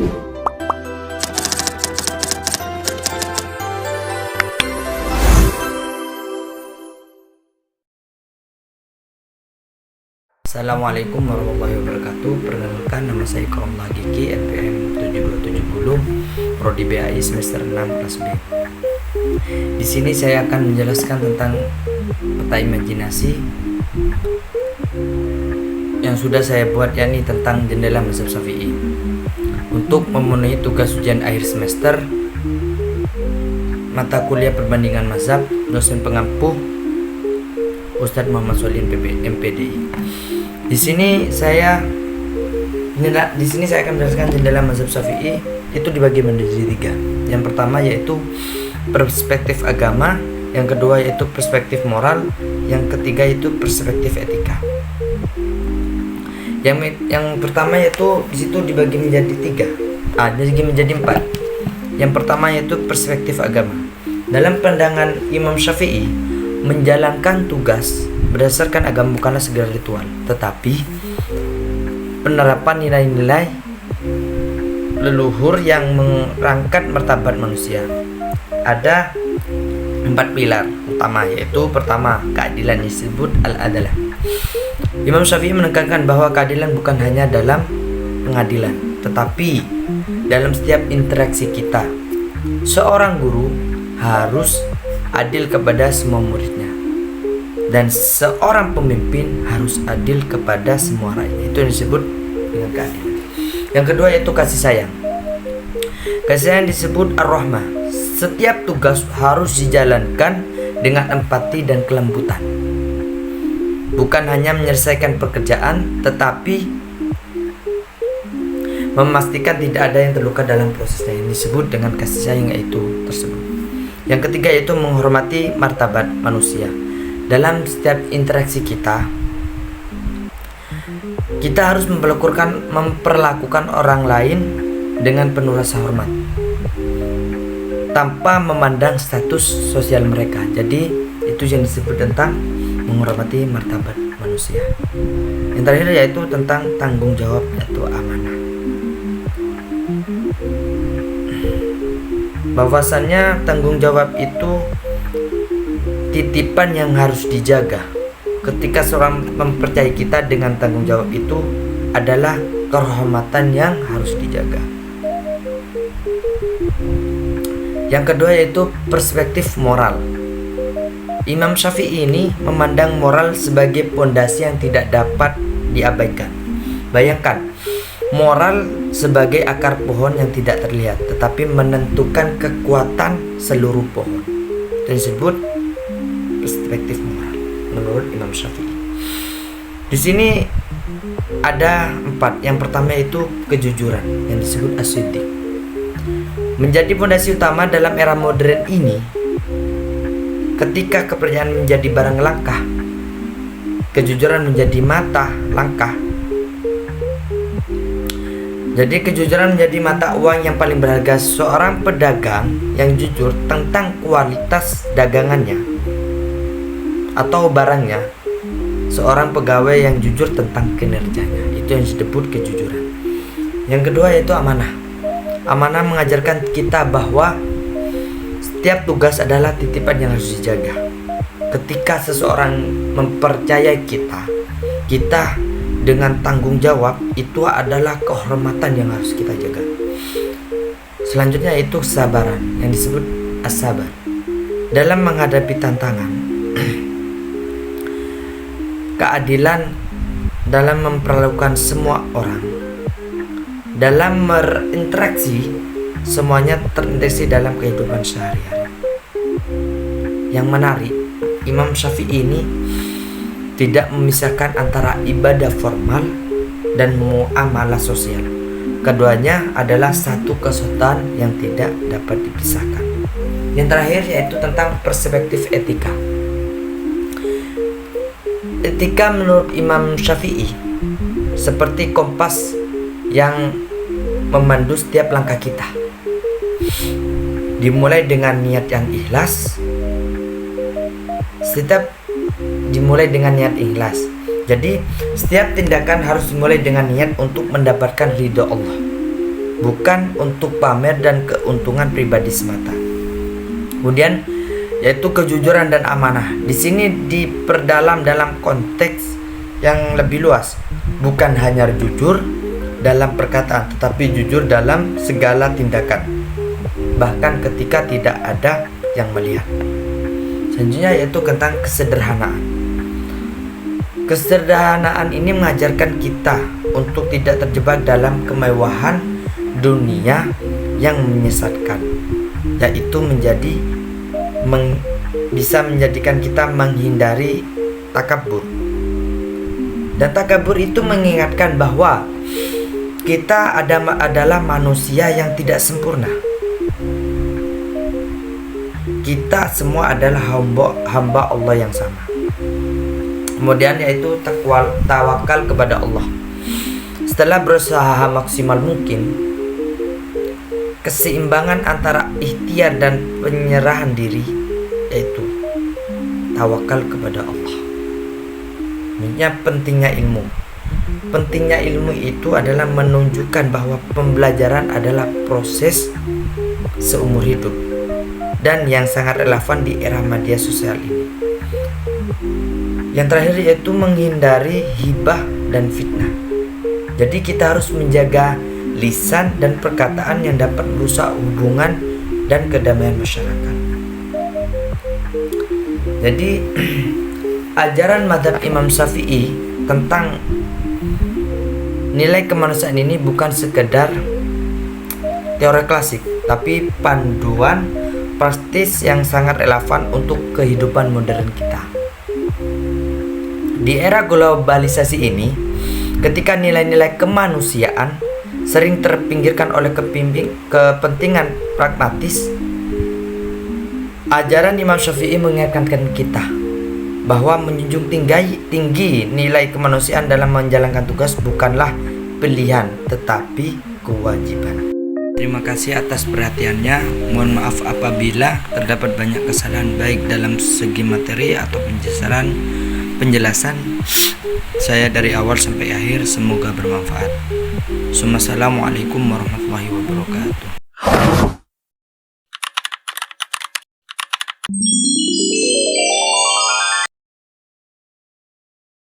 Assalamualaikum warahmatullahi wabarakatuh. Perkenalkan, nama saya Iqramullah Gigi, NPM 7270, Prodi BAI semester 6 kelas B. Di sini saya akan menjelaskan tentang peta imajinasi yang sudah saya buat, yakni tentang jendela mazhab Syafi'i. Untuk memenuhi tugas ujian akhir semester mata kuliah perbandingan mazhab, dosen pengampu Ustadz Muhammad Solihin MPDI. Di sini saya akan menjelaskan jendela mazhab Syafi'i itu dibagi menjadi 3. Yang pertama yaitu perspektif agama, yang kedua yaitu perspektif moral, yang ketiga yaitu perspektif etika. Yang pertama yaitu di situ dibagi menjadi 4. Yang pertama yaitu perspektif agama. Dalam pandangan Imam Syafi'i, menjalankan tugas berdasarkan agama bukanlah segala ritual, tetapi penerapan nilai-nilai leluhur yang mengangkat martabat manusia. Ada 4 pilar utama, yaitu pertama, keadilan, disebut al-adalah. Imam Syafi'i menekankan bahwa keadilan bukan hanya dalam pengadilan, tetapi dalam setiap interaksi kita. Seorang guru harus adil kepada semua muridnya, dan seorang pemimpin harus adil kepada semua rakyat. Itu yang disebut dengan keadilan. Yang kedua yaitu kasih sayang. Kasih sayang disebut ar-rahmah. Setiap tugas harus dijalankan dengan empati dan kelembutan. Bukan hanya menyelesaikan pekerjaan, tetapi memastikan tidak ada yang terluka dalam prosesnya. Ini disebut dengan kasih sayang itu tersebut. Yang ketiga yaitu menghormati martabat manusia. Dalam setiap interaksi kita harus memperlakukan orang lain dengan penuh rasa hormat, tanpa memandang status sosial mereka. Jadi itu yang disebut tentang menghormati martabat manusia. Yang terakhir yaitu tentang tanggung jawab atau amanah. Bahwasannya tanggung jawab itu titipan yang harus dijaga. Ketika seorang mempercayai kita dengan tanggung jawab itu adalah kehormatan yang harus dijaga. Yang kedua yaitu perspektif moral. Imam Syafi'i ini memandang moral sebagai pondasi yang tidak dapat diabaikan. Bayangkan, moral sebagai akar pohon yang tidak terlihat, tetapi menentukan kekuatan seluruh pohon. Itu disebut perspektif moral menurut Imam Syafi'i. Di sini ada 4. Yang pertama yaitu kejujuran, yang disebut as-siddiq. Menjadi fondasi utama dalam era modern ini. Ketika kepercayaan menjadi barang langka, kejujuran menjadi mata langka. Jadi kejujuran menjadi mata uang yang paling berharga. Seorang pedagang yang jujur tentang kualitas dagangannya atau barangnya, seorang pegawai yang jujur tentang kinerjanya, itu yang disebut kejujuran. Yang kedua yaitu amanah. Amanah mengajarkan kita bahwa setiap tugas adalah titipan yang harus dijaga. Ketika seseorang mempercayai kita dengan tanggung jawab, itu adalah kehormatan yang harus kita jaga. Selanjutnya itu kesabaran, yang disebut as-sabar. Dalam menghadapi tantangan, keadilan dalam memperlakukan semua orang, dalam berinteraksi, semuanya terintegrasi dalam kehidupan sehari-hari. Yang menarik, Imam Syafi'i ini tidak memisahkan antara ibadah formal dan muamalah sosial. Keduanya adalah satu kesatuan yang tidak dapat dipisahkan. Yang terakhir yaitu tentang perspektif etika. Etika menurut Imam Syafi'i seperti kompas yang memandu setiap langkah kita. Dimulai dengan niat yang ikhlas. Jadi setiap tindakan harus dimulai dengan niat untuk mendapatkan ridho Allah. bukan untuk pamer dan keuntungan pribadi semata. Kemudian yaitu kejujuran dan amanah. Di sini diperdalam dalam konteks yang lebih luas, bukan hanya jujur dalam perkataan, tetapi jujur dalam segala tindakan, bahkan ketika tidak ada yang melihat. Selanjutnya yaitu tentang kesederhanaan. Kesederhanaan ini mengajarkan kita untuk tidak terjebak dalam kemewahan dunia yang menyesatkan, yaitu bisa menjadikan kita menghindari takabur. Dan takabur itu mengingatkan bahwa kita adalah manusia yang tidak sempurna. Kita semua adalah hamba Allah yang sama. Kemudian yaitu tawakal kepada Allah. Setelah berusaha maksimal mungkin, keseimbangan antara ikhtiar dan penyerahan diri, yaitu tawakal kepada Allah. Ini pentingnya ilmu. Pentingnya ilmu itu adalah menunjukkan bahwa pembelajaran adalah proses seumur hidup dan yang sangat relevan di era media sosial ini. Yang terakhir yaitu menghindari hibah dan fitnah. Jadi kita harus menjaga lisan dan perkataan yang dapat merusak hubungan dan kedamaian masyarakat. Jadi ajaran mazhab Imam Syafi'i tentang nilai kemanusiaan ini bukan sekedar teori klasik, tapi panduan praktis yang sangat relevan untuk kehidupan modern kita. Di era globalisasi ini, ketika nilai-nilai kemanusiaan sering terpinggirkan oleh kepentingan pragmatis, ajaran Imam Syafi'i mengingatkan kita bahwa menjunjung tinggi nilai kemanusiaan dalam menjalankan tugas bukanlah pilihan, tetapi kewajiban. Terima kasih atas perhatiannya. Mohon maaf apabila terdapat banyak kesalahan baik dalam segi materi atau penjelasan saya dari awal sampai akhir. Semoga bermanfaat. Assalamualaikum warahmatullahi wabarakatuh.